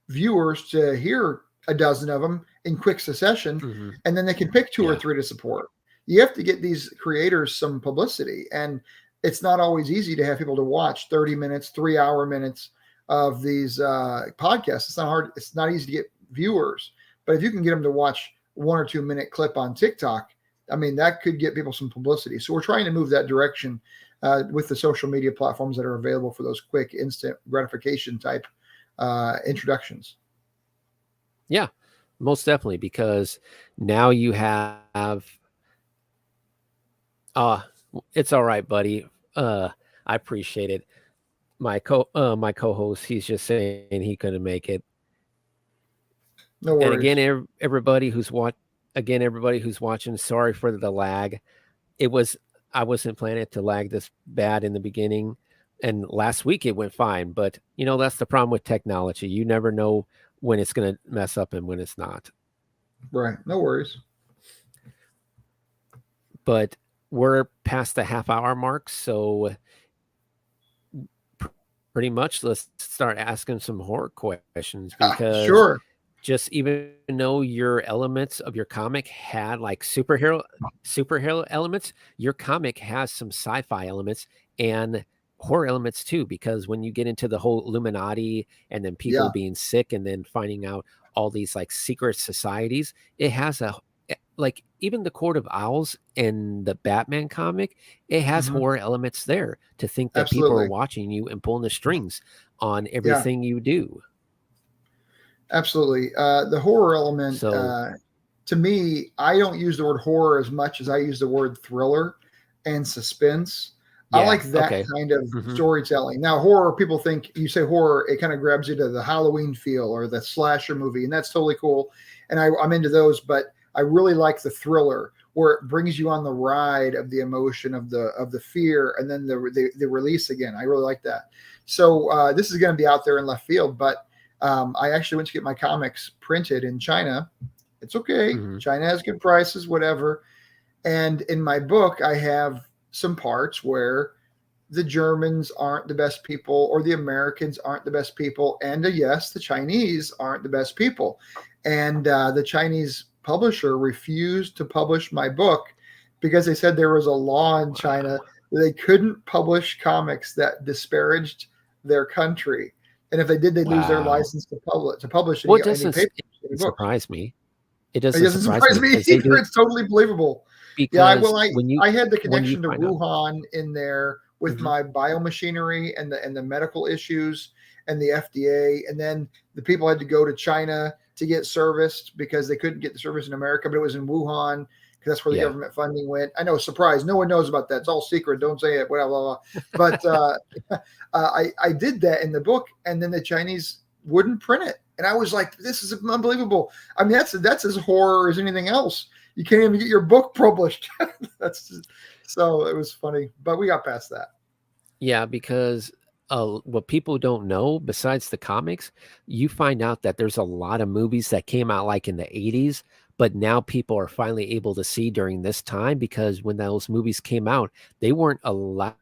viewers to hear a dozen of them in quick succession, Mhm. and then they can pick two or Yeah. three to support. You have to get these creators some publicity, and it's not always easy to have people to watch 30 minutes, 3 hour minutes of these podcasts. It's not hard. It's not easy to get viewers, but if you can get them to watch 1 or 2 minute clip on TikTok, I mean, that could get people some publicity. So we're trying to move that direction with the social media platforms that are available for those quick, instant gratification type introductions. Yeah. Most definitely, because now you have uh it's all right, buddy. I appreciate it. My co-host, he's just saying he couldn't make it. No And worries. again, everybody who's watching, sorry for the lag. It was I wasn't planning to lag this bad in the beginning, and last week it went fine. But that's the problem with technology. You never know when it's going to mess up and when it's not. Right. No worries. But we're past the half-hour mark, so pretty much let's start asking some horror questions because Sure. just even though your elements of your comic had like superhero elements, your comic has some sci-fi elements and horror elements too, because when you get into the whole Illuminati and then people Yeah. being sick and then finding out all these like secret societies, it has like even the Court of Owls in the Batman comic, it has Hmm. horror elements there to think that people are Absolutely. watching you and pulling the strings on Yeah. everything you do. Absolutely. The horror element, So to me, I don't use the word horror as much as I use the word thriller and suspense. I yeah, like that okay. kind of Mhm. storytelling. Now, horror, people think you say horror, it kind of grabs you to the Halloween feel or the slasher movie, and that's totally cool. And I'm into those, but I really like the thriller where it brings you on the ride of the emotion of the fear and then the release again. I really like that. So this is going to be out there in left field, but I actually went to get my comics printed in China. It's okay. Mhm. China has good prices, whatever. And in my book, I have some parts where the Germans aren't the best people or the Americans aren't the best people. And yes, the Chinese aren't the best people. And the Chinese publisher refused to publish my book because they said there was a law in China Wow. that they couldn't publish comics that disparaged their country. And if they did, they'd lose their Wow. license to publish Well, any it papers, any doesn't books. surprise me. It It doesn't doesn't surprise surprise me me because they either. do it It's totally believable. Yeah, because I had the when you connection to find out. Wuhan in there with Mhm. my biomachinery and the medical issues and the FDA, and then the people had to go to China to get serviced because they couldn't get the service in America, but it was in Wuhan because that's where the Yeah. government funding went. I know, surprise, no one knows about that. It's all secret. Don't say it. Blah blah blah. But I did that in the book, and then the Chinese wouldn't print it, and I was like, this is unbelievable. I mean, that's as horror as anything else. You can't even get your book published. That's just, so it was funny, but we got past that. Yeah, because what people don't know, besides the comics, you find out that there's a lot of movies that came out like in the 80s, but now people are finally able to see during this time because when those movies came out, they weren't allowed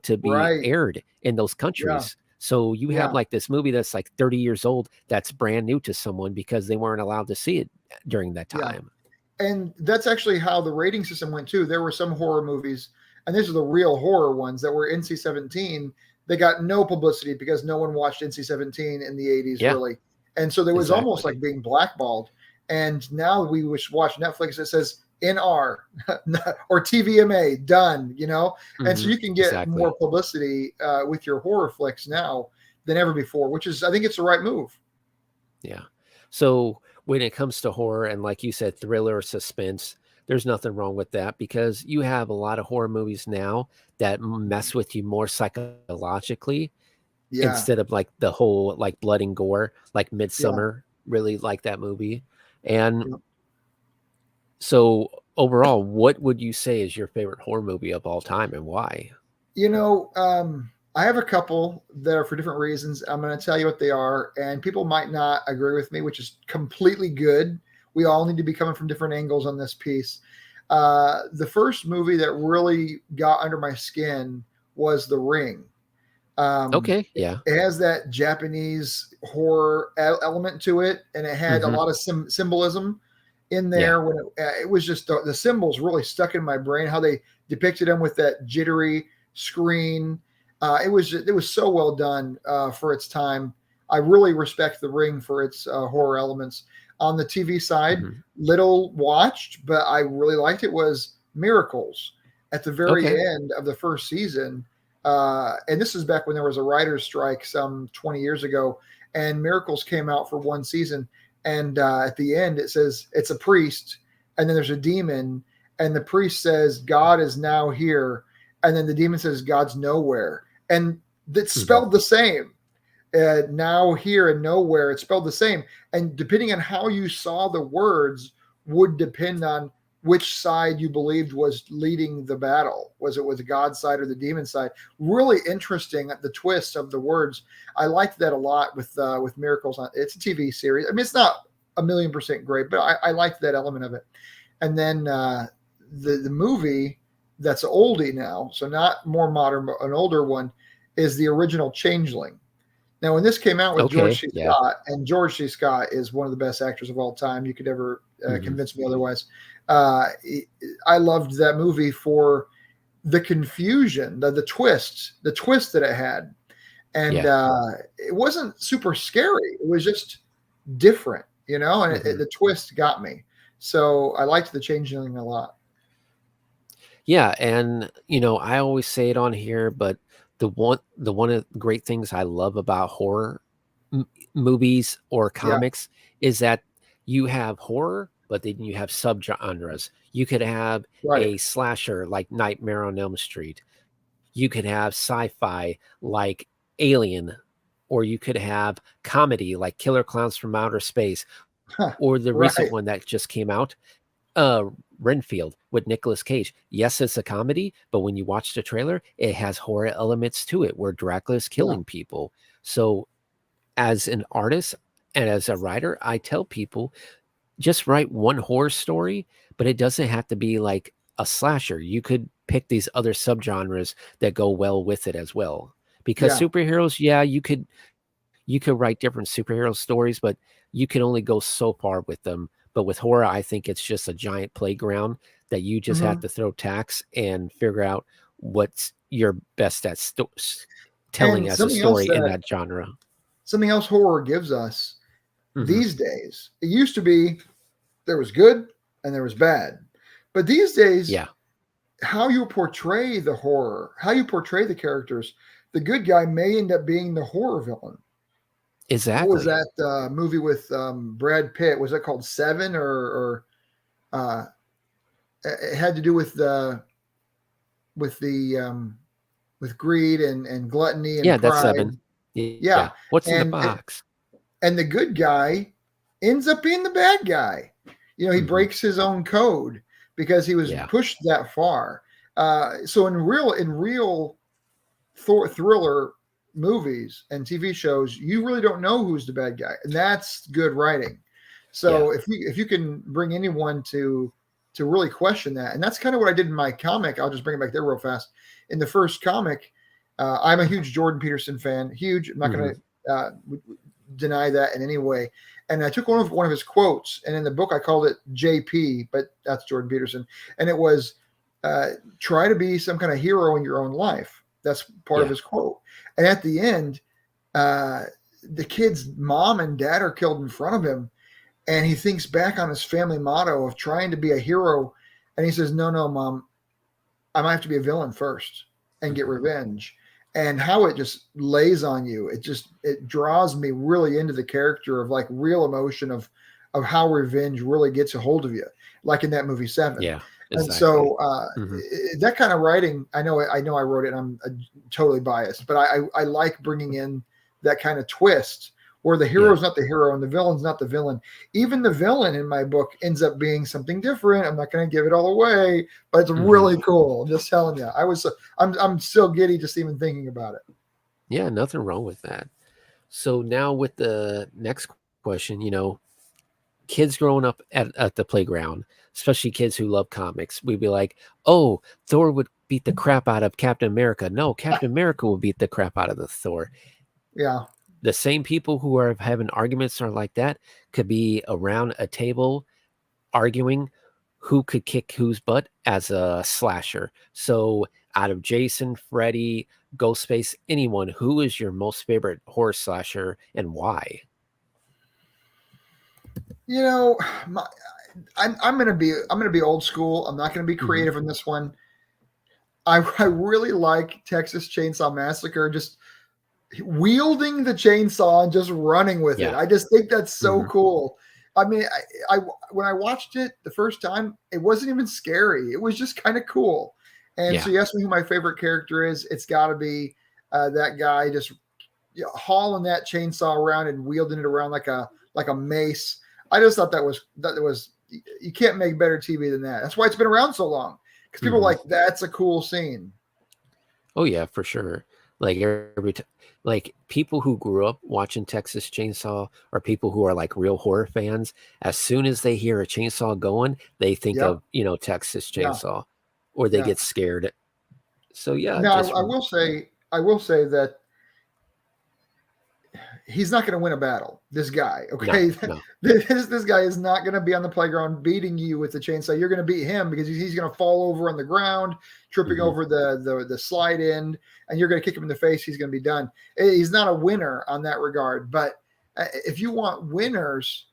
to be Right. aired in those Yeah. countries. So you have Yeah. like this movie that's like 30 years old that's brand new to someone because they weren't allowed to see it during that Yeah. time. And that's actually how the rating system went too. There were some horror movies, and these are the real horror ones that were NC-17. They got no publicity because no one watched NC-17 in the 80s, Yeah, really. And so there was almost exactly. like being blackballed. And now we watch Netflix, it says NR or TVMA, done, And so you can get more Exactly. publicity with your horror flicks now than ever before, which is, I think it's the right move. Yeah. So when it comes to horror and like you said, thriller or suspense, there's nothing wrong with that because you have a lot of horror movies now that mess with you more psychologically Yeah. instead of like the whole like blood and gore, like Yeah. Midsummer, really like that movie. And Yeah. so overall, what would you say is your favorite horror movie of all time and why? I have a couple that are for different reasons. I'm going to tell you what they are, and people might not agree with me, which is completely good. We all need to be coming from different angles on this piece. The first movie that really got under my skin was The Ring. Okay, It, yeah. it has that Japanese horror element to it, and it had a Hmm. lot of symbolism in Yeah. there. When it was just the symbols really stuck in my brain, how they depicted them with that jittery screen. It was so well done for its time. I really respect The Ring for its horror elements. On the TV side, Hmm. little watched, but I really liked it was Miracles. At the very Okay. end of the first season, and this is back when there was a writer's strike some 20 years ago, and Miracles came out for one season. And at the end, it says it's a priest, and then there's a demon, and the priest says, God is now here. And then the demon says, God's nowhere. And it's Hmm. spelled the same. Now, here, and nowhere, it's spelled the same. And depending on how you saw the words, would depend on which side you believed was leading the battle. Was it with God's side or the demon side? Really interesting, the twist of the words. I liked that a lot with Miracles. It's a TV series. I mean, it's not 1,000,000% great, but I liked that element of it. And then the movie that's oldie now, so not more modern, but an older one, is the original Changeling. Now, when this came out with George Okay. C. Yeah. Scott, and George C. Scott is one of the best actors of all time, you could ever Hmm. convince me otherwise. Uh, I loved that movie for the confusion, the twist that it had, and Yeah. it wasn't super scary. It was just different, and Hmm. the twist got me. So I liked the Changeling a lot. Yeah, and I always say it on here, but the one of the great things I love about horror m- movies or Yeah, comics is that you have horror, but then you have subgenres. You could have right. a slasher like Nightmare on Elm Street. You could have sci-fi like Alien, or you could have comedy like Killer Clowns from Outer Space, Huh, or the recent right. one that just came out, uh Renfield with Nicolas Cage. Yes, it's a comedy, but when you watch the trailer, it has horror elements to it where Dracula's Yeah. killing people. So as an artist and as a writer, I tell people just write one horror story, but it doesn't have to be like a slasher. You could pick these other subgenres that go well with it as well. Because Yeah. superheroes, yeah, you could write different superhero stories, but you can only go so far with them. But with horror, I think it's just a giant playground that you just have Hmm. to throw tacks and figure out what's your best at telling And as a story in that genre. something else horror gives us Hmm. these days. It used to be there was good and there was bad. But these days, Yeah, how you portray the horror, how you portray the characters, the good guy may end up being the horror villain. What was exactly. that movie with Brad Pitt? Was it called Seven or uh, it had to do with the with greed and gluttony and Yeah, that's pride? seven. Yeah. Yeah, What's in the and box? and the good guy ends up being the bad guy. He Hmm. breaks his own code because he was Yeah. pushed that far. So in real thriller movies and TV shows, you really don't know who's the bad guy, and that's good writing. Yeah. So if you can bring anyone to really question that, and that's kind of what I did in my comic. I'll just bring it back there real fast. In the first comic, I'm a huge Jordan Peterson fan. Huge. I'm not going Hmm. to deny that in any way. And I took one of his quotes, and in the book I called it JP, but that's Jordan Peterson, and it was try to be some kind of hero in your own life. That's part of his quote. And at the end, the kid's mom and dad are killed in front of him. And he thinks back on his family motto of trying to be a hero. And he says, no, Mom, I might have to be a villain first and get revenge. And how it just lays on you. It draws me really into the character of like real emotion of how revenge really gets a hold of you, like in that movie Seven. Yeah. Exactly. And so that kind of writing, I know I wrote it, and I'm totally biased, but I like bringing in that kind of twist where the hero's not the hero and the villain's not the villain. Even the villain in my book ends up being something different. I'm not going to give it all away, but it's really cool. I'm just telling you, I'm still giddy just even thinking about it. Yeah, nothing wrong with that. So now with the next question, kids growing up at the playground, especially kids who love comics, we'd be like, oh, Thor would beat the crap out of Captain America. No, Captain America will beat the crap out of the Thor. Yeah. The same people who are having arguments are like that could be around a table arguing who could kick whose butt as a slasher. So out of Jason, Freddy, Ghostface, anyone, who is your most favorite horror slasher and why? I'm gonna be old school. I'm not gonna be creative in this one. I really like Texas Chainsaw Massacre, just wielding the chainsaw and just running with it. I just think that's so cool. I mean, I when I watched it the first time, it wasn't even scary. It was just kind of cool. And so you asked me who my favorite character is. It's got to be that guy just hauling that chainsaw around and wielding it around like a mace. I just thought that was you can't make better TV than that. That's why it's been around so long, because people are like, that's a cool scene. Oh yeah, for sure. Like people who grew up watching Texas Chainsaw or people who are like real horror fans, as soon as they hear a chainsaw going, they think of, Texas Chainsaw or they get scared. So Now, I will say that he's not going to win a battle. This guy, okay? No. This guy is not going to be on the playground beating you with the chainsaw. You're going to beat him because he's going to fall over on the ground, tripping over the slide end, and you're going to kick him in the face. He's going to be done. He's not a winner on that regard. But if you want winners,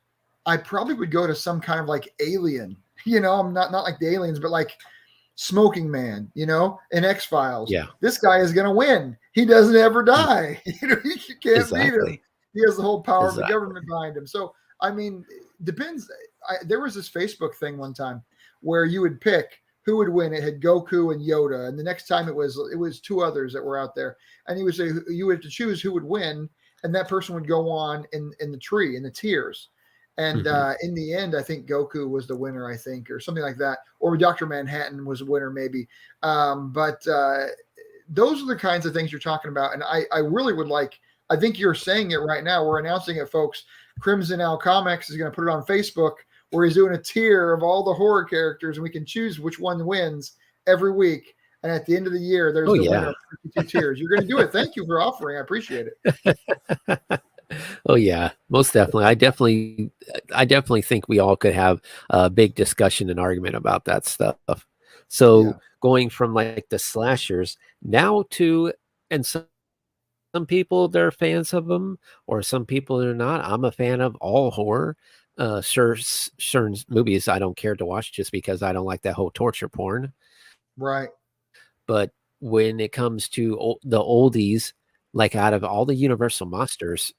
I probably would go to some kind of like alien. I'm not like the aliens, but like Smoking Man, in X-Files. Yeah. This guy is going to win. He doesn't ever die. You can't beat him. He has the whole power of the government behind him. So, I mean, depends. There was this Facebook thing one time where you would pick who would win. It had Goku and Yoda. And the next time it was two others that were out there. And he would say you would have to choose who would win. And that person would go on in the tree, in the tiers. And in the end, I think Goku was the winner, or something like that. Or Dr. Manhattan was a winner, maybe. But those are the kinds of things you're talking about. And I really would like, I think you're saying it right now. We're announcing it, folks. Crimson Owl Comics is going to put it on Facebook where he's doing a tier of all the horror characters, and we can choose which one wins every week. And at the end of the year, there's the winner of 52 tiers. You're going to do it. Thank you for offering. I appreciate it. Oh yeah, most definitely. I definitely think we all could have a big discussion and argument about that stuff. So going from like the slashers now to, and some people they're fans of them, or some people they're not. I'm a fan of all horror. Certain movies I don't care to watch just because I don't like that whole torture porn. Right. But when it comes to the oldies, like out of all the Universal monsters,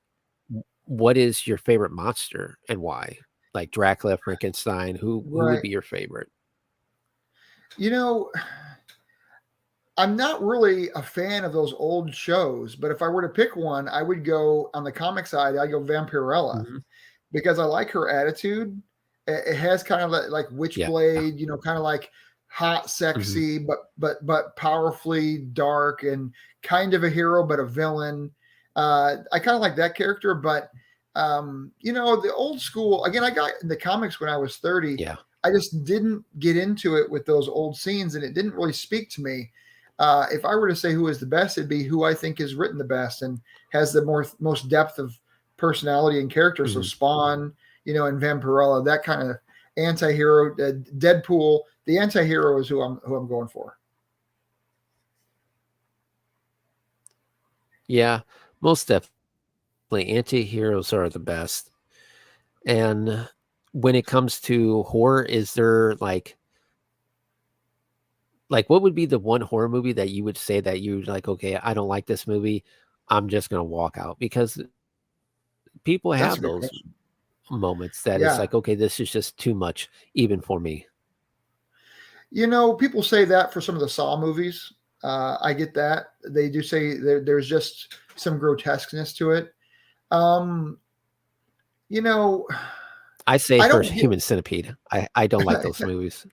what is your favorite monster and why? Like Dracula, Frankenstein, who would be your favorite? I'm not really a fan of those old shows, but if I were to pick one, I would go on the comic side. I'd go Vampirella because I like her attitude. It has kind of like Witchblade, kind of like hot, sexy, but powerfully dark and kind of a hero, but a villain. I kind of like that character, but the old school, again, I got in the comics when I was 30. Yeah. I just didn't get into it with those old scenes, and it didn't really speak to me. If I were to say who is the best, it'd be who I think is written the best and has the most depth of personality and character. So Spawn, and Vampirella, that kind of anti-hero, Deadpool, the anti-hero is who I'm going for. Yeah, most definitely. Anti-heroes are the best. And when it comes to horror, is there like what would be the one horror movie that you would say that you like, okay, I don't like this movie, I'm just gonna walk out? Because people That's a have good those question. moments that it's Yeah. like, okay, this is just too much, even for me. You know, people say that for some of the Saw movies. I get that. They do say there's just some grotesqueness to it. Um, you know, I say I for don't get Human Centipede, I don't like those movies.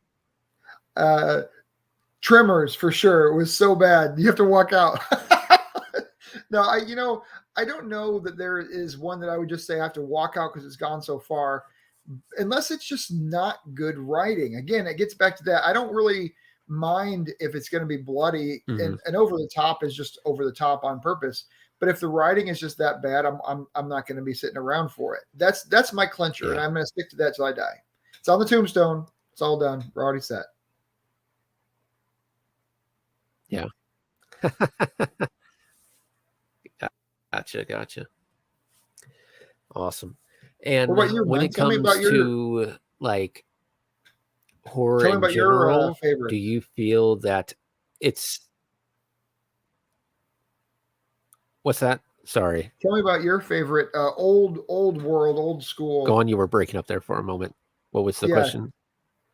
uh, Tremors for sure. It was so bad. You have to walk out. No, I don't know that there is one that I would just say I have to walk out because it's gone so far, unless it's just not good writing. Again, it gets back to that. I don't really mind if it's going to be bloody Mhm. and over the top is just over the top on purpose. But if the writing is just that bad, I'm not going to be sitting around for it. That's my clincher, and Yeah. I'm going to stick to that till I die. It's on the tombstone. It's all done. We're already set. Yeah. Gotcha. Awesome. What And about you, when man? it comes to like horror Tell me in about your general, do favorites. you feel that it's what's that? Sorry. Tell me about your favorite old world, old Go school. on, you were breaking up there for a moment. What was the Yeah, question?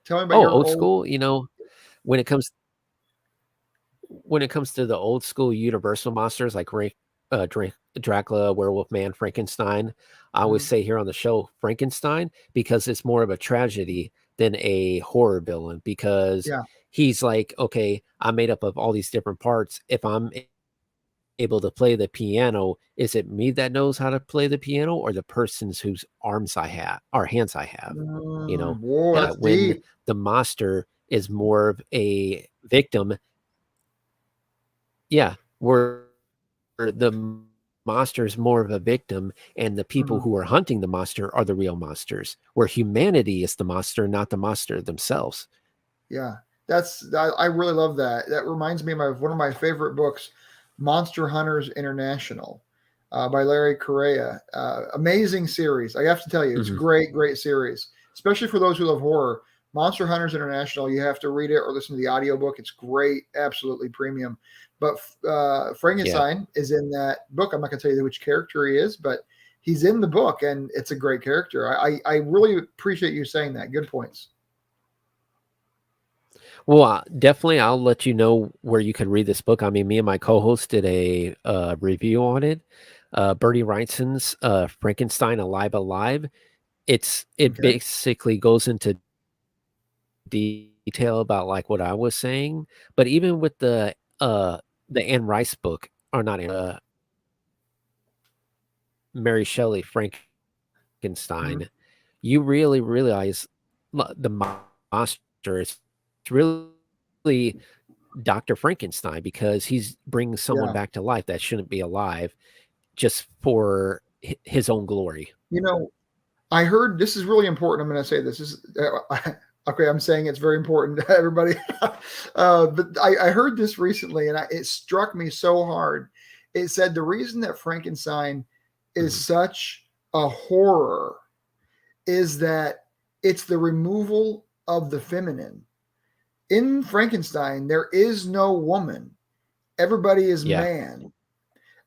tell me about Oh, your old old. school, when it comes to the old school Universal monsters like Dracula, Werewolf Man, Frankenstein, I always Mhm. say here on the show Frankenstein because it's more of a tragedy than a horror villain because Yeah. he's like, okay, I'm made up of all these different parts. If I'm able to play the piano, is it me that knows how to play the piano or the person's whose arms I have or hands I have? You know, Whoa, that's when deep. the monster is more of a victim, yeah, where the monster is more of a victim and the people Mhm. who are hunting the monster are the real monsters, where humanity is the monster, not the monster themselves. Yeah, I really love that. That reminds me of one of my favorite books, Monster Hunters International, by Larry Correia. Amazing series. I have to tell you, it's Mhm. great series, especially for those who love horror. Monster Hunters International, you have to read it or listen to the audiobook. It's great, absolutely premium. But Yeah. Frankenstein is in that book. I'm not going to tell you which character he is, but he's in the book, and it's a great character. I really appreciate you saying that. Good points. Well, definitely, I'll let you know where you can read this book. I mean, me and my co-host did a review on it. Bertie Wrightson's Frankenstein Alive Alive. It Okay. basically goes into detail about like what I was saying, but even with the Anne Rice book, or not Mary Shelley Mhm. Frankenstein, you really realize the monster is really Dr. Frankenstein because he's bringing someone Yeah. back to life that shouldn't be alive just for his own glory. You know, I heard this is really important. I'm going to say this. This is okay. I'm saying it's very important to everybody. But I heard this recently, and it struck me so hard. It said the reason that Frankenstein is Mhm. such a horror is that it's the removal of the feminine. In Frankenstein, there is no woman. Everybody is Yeah. man.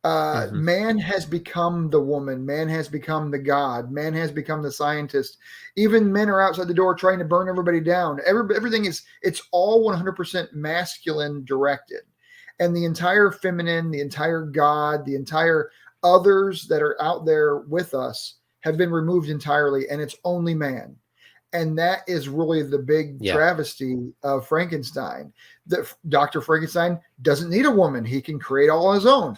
Mhm. Man has become the woman. Man has become the god. Man has become the scientist. Even men are outside the door trying to burn everybody down. Everything is, it's all 100% masculine directed. And the entire feminine, the entire god, the entire others that are out there with us have been removed entirely. And it's only man. And that is really the big Yeah. travesty of Frankenstein. That Dr. Frankenstein doesn't need a woman, he can create all on his own.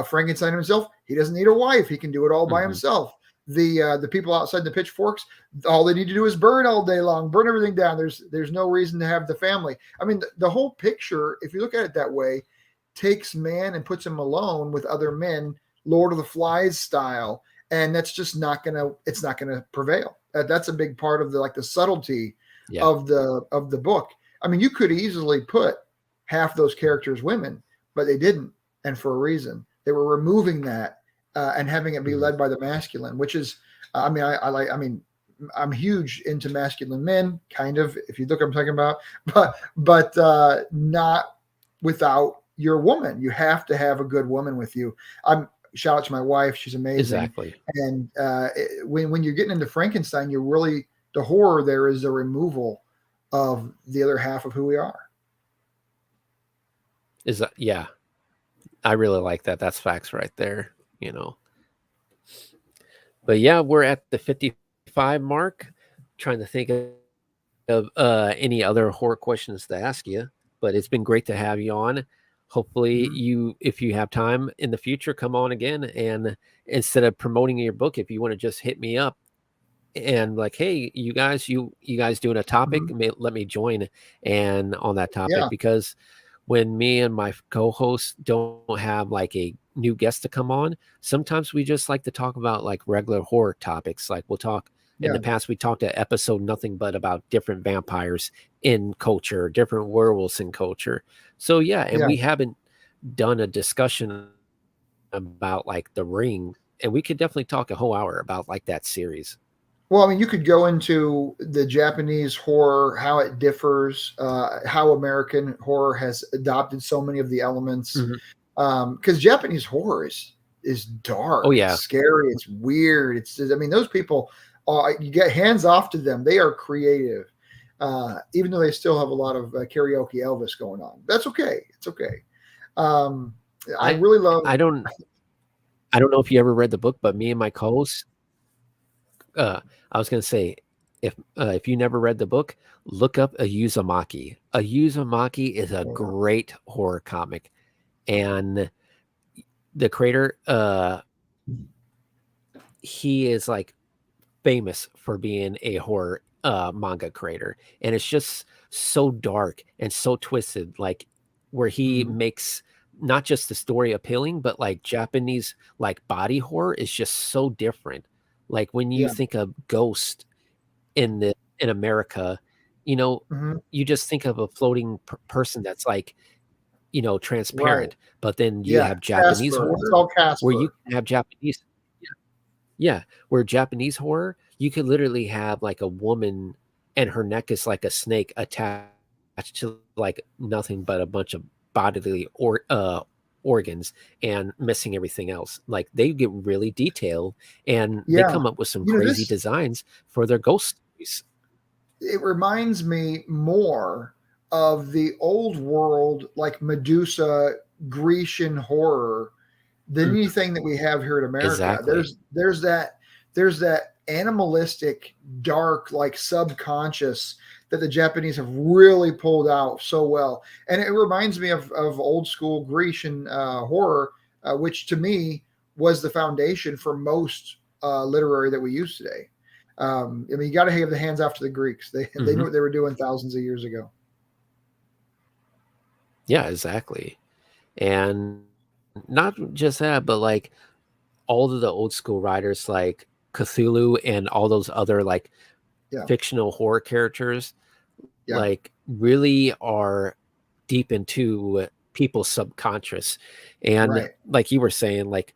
Frankenstein himself, he doesn't need a wife, he can do it all by Mhm. himself. The people outside the pitchforks, all they need to do is burn all day long, burn everything down. There's no reason to have the family. I mean, the whole picture, if you look at it that way, takes man and puts him alone with other men, Lord of the Flies style, and that's just not gonna prevail. That's a big part of the subtlety Yeah. of the book. I mean, you could easily put half those characters women, but they didn't, and for a reason. They were removing that and having it be led by the masculine, which is, I mean, I like, I mean, I'm huge into masculine men, kind of, if you look what I'm talking about, but not without your woman. You have to have a good woman with you. Shout out to my wife; she's amazing. Exactly. And when you're getting into Frankenstein, you're really, the horror there is the removal of the other half of who we are. Is that, yeah, I really like that. That's facts right there, you know. But yeah, we're at the 55 mark. Trying to think of any other horror questions to ask you, but it's been great to have you on. Hopefully you, if you have time in the future, come on again, and instead of promoting your book, if you want to just hit me up and like, hey, you guys doing a topic, let me join and on that topic, because when me and my co-hosts don't have like a new guest to come on, sometimes we just like to talk about like regular horror topics. Like we'll talk, in the past, we talked to episode nothing but about different vampires in culture, different werewolves in culture. So yeah, and we haven't done a discussion about like The Ring, and we could definitely talk a whole hour about like that series. Well, I mean, you could go into the Japanese horror, how it differs, how American horror has adopted so many of the elements. Because Japanese horror is dark, it's scary, it's weird. I mean, those people, you get hands off to them. They are creative, even though they still have a lot of karaoke Elvis going on. That's okay. It's okay. I really love. I don't know if you ever read the book, but me and my co-host, I was going to say, if you never read the book, look up a Uzumaki. A Uzumaki is a great horror comic, and the creator, he is like famous for being a horror manga creator, and it's just so dark and so twisted, like where he makes not just the story appealing, but like Japanese like body horror is just so different. Like when you think of Ghost in America, you know, you just think of a floating person that's like, you know, transparent. But then you have Japanese Casper. horror, It's all Casper. where you can have Japanese, where Japanese horror, you could literally have like a woman and her neck is like a snake attached to like nothing but a bunch of bodily organs and missing everything else. Like they get really detailed, and they come up with some crazy designs for their ghost stories. It reminds me more of the old world, like Medusa, Grecian horror, than anything that we have here in America. Exactly. There's that animalistic, dark, like subconscious that the Japanese have really pulled out so well. And it reminds me of old school Grecian horror, which to me was the foundation for most literary that we use today. I mean, you got to have the hands off to the Greeks. They knew what they were doing thousands of years ago. Yeah, exactly. And not just that, but like all of the old school writers like Cthulhu and all those other like fictional horror characters, like really are deep into people's subconscious. And like you were saying, like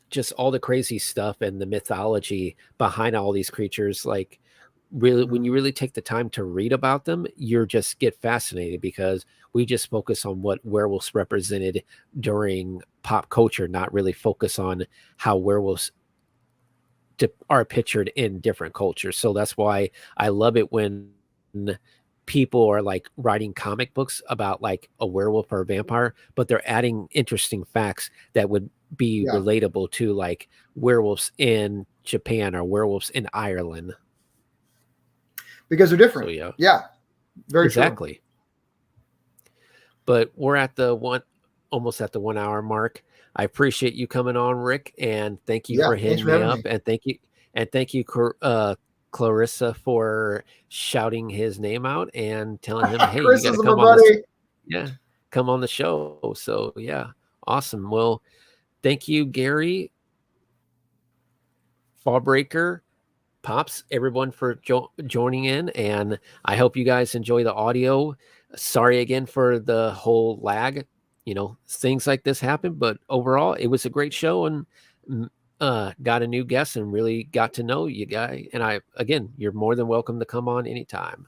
just all the crazy stuff and the mythology behind all these creatures, like really when you really take the time to read about them, you're just get fascinated, because we just focus on what werewolves represented during pop culture, not really focus on how werewolves are pictured in different cultures. So that's why I love it when people are like writing comic books about like a werewolf or a vampire, but they're adding interesting facts that would be relatable to like werewolves in Japan or werewolves in Ireland. Because they're different. So, very exactly. True. But we're at almost at the 1 hour mark. I appreciate you coming on, Rick, and thank you for hitting me up. And thank you, Clarissa, for shouting his name out and telling him, "Hey, you got to come on the come on the show." So awesome. Well, thank you, Gary Fallbreaker. Pops, everyone for joining in, and I hope you guys enjoy the audio. Sorry again for the whole lag. Things like this happen, but overall, it was a great show, and got a new guest and really got to know you guys. And again, you're more than welcome to come on anytime.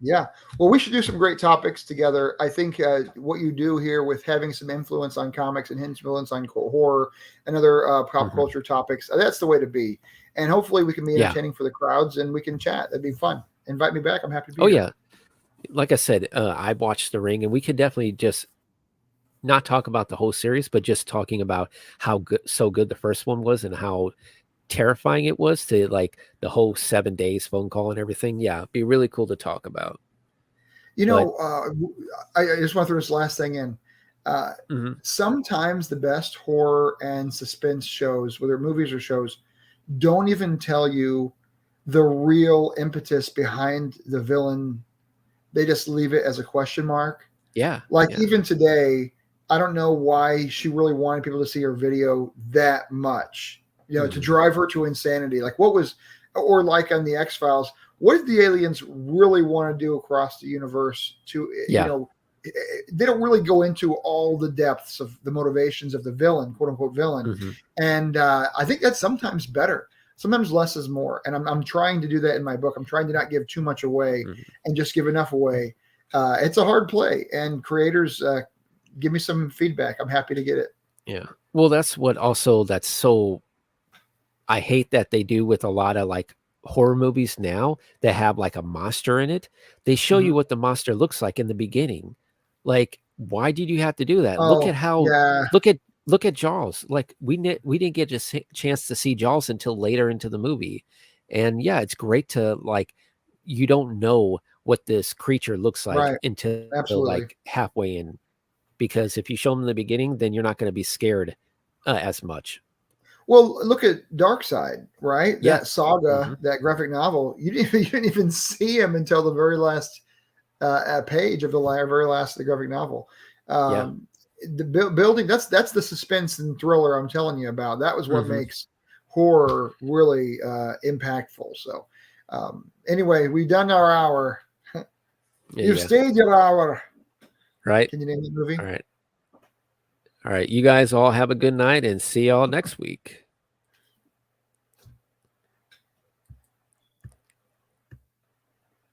Yeah. Well, we should do some great topics together. I think what you do here with having some influence on comics and influence on horror and other pop culture topics, that's the way to be. And hopefully we can be entertaining for the crowds and we can chat. That'd be fun. Invite me back. I'm happy to be here. Yeah. Like I said, I watched The Ring, and we could definitely just not talk about the whole series, but just talking about how good the first one was and how terrifying it was, to like the whole 7 days phone call and everything. Yeah, it'd be really cool to talk about. I just want to throw this last thing in. Sometimes the best horror and suspense shows, whether movies or shows, don't even tell you the real impetus behind the villain. They just leave it as a question mark. Yeah. Even today, I don't know why she really wanted people to see her video that much, to drive her to insanity. Like like on the X-Files, what did the aliens really want to do across the universe they don't really go into all the depths of the motivations of the villain, quote unquote villain. And I think that's sometimes better. Sometimes less is more. And I'm trying to do that in my book. I'm trying to not give too much away and just give enough away. It's a hard play, and creators, give me some feedback. I'm happy to get it. Yeah. Well, that's so I hate that they do with a lot of like horror movies now that have like a monster in it. They show you what the monster looks like in the beginning. Like, why did you have to do that? Look at Jaws. Like we didn't get a chance to see Jaws until later into the movie. And yeah, it's great to like, you don't know what this creature looks like until like halfway in, because if you show them in the beginning, then you're not going to be scared as much. Well, look at Darkseid, right? Yeah. That Saga, that graphic novel. You didn't even see him until the very last page of the very last of the graphic novel. The building, that's the suspense and thriller I'm telling you about. That was what makes horror really impactful. So anyway, we've done our hour. You've stayed your hour. Right. Can you name the movie? All right. You guys all have a good night, and see y'all next week.